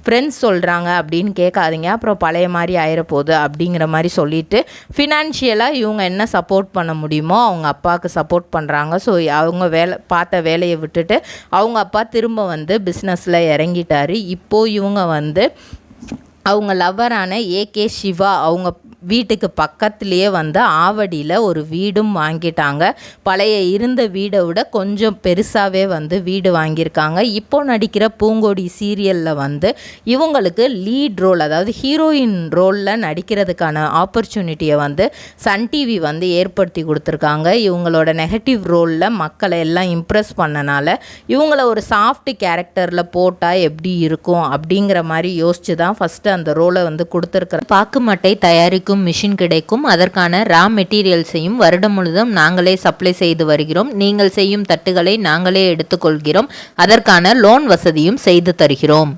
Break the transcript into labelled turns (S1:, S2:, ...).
S1: Friends சொல்கிறாங்க அப்படின்னு கேட்காதீங்க, அப்புறம் பழைய மாதிரி ஆயிரப்போகுது அப்படிங்கிற மாதிரி சொல்லிட்டு ஃபினான்ஷியலாக இவங்க என்ன சப்போர்ட் பண்ண முடியுமோ அவங்க அப்பாவுக்கு சப்போர்ட் பண்ணுறாங்க. ஸோ அவங்க பார்த்த வேலையை விட்டுட்டு அவங்க அப்பா திரும்ப பிஸ்னஸில் இறங்கிட்டார். இப்போது இவங்க அவங்க லவ்வரான ஏகே சிவா அவங்க வீட்டுக்கு பக்கத்துலேயே ஆவடியில் ஒரு வீடும் வாங்கிட்டாங்க. பழைய இருந்த வீடை விட கொஞ்சம் பெருசாகவே வீடு வாங்கியிருக்காங்க. இப்போ நடிக்கிற பூங்கொடி சீரியலில் இவங்களுக்கு லீட் ரோல், அதாவது ஹீரோயின் ரோலில் நடிக்கிறதுக்கான ஆப்பர்ச்சுனிட்டியை சன் டிவி ஏற்படுத்தி கொடுத்துருக்காங்க. இவங்களோட நெகட்டிவ் ரோலில் மக்களை எல்லாம் இம்ப்ரெஸ் பண்ணனால இவங்கள ஒரு சாஃப்ட் கேரக்டரில் போட்டால் எப்படி இருக்கும் அப்படிங்கிற மாதிரி யோசிச்சு தான் ஃபஸ்ட்டு அந்த ரோலை கொடுத்துருக்குறேன். பாக்கு மட்டை தயாரிக்கும் மிஷின் கிடைக்கும். அதற்கான ரா மெட்டீரியல்ஸையும் வருடம் முழுதும் நாங்களே சப்ளை செய்து வருகிறோம். நீங்கள் செய்யும் தட்டுகளை நாங்களே எடுத்துக்கொள்கிறோம். அதற்கான லோன் வசதியும் செய்து தருகிறோம்.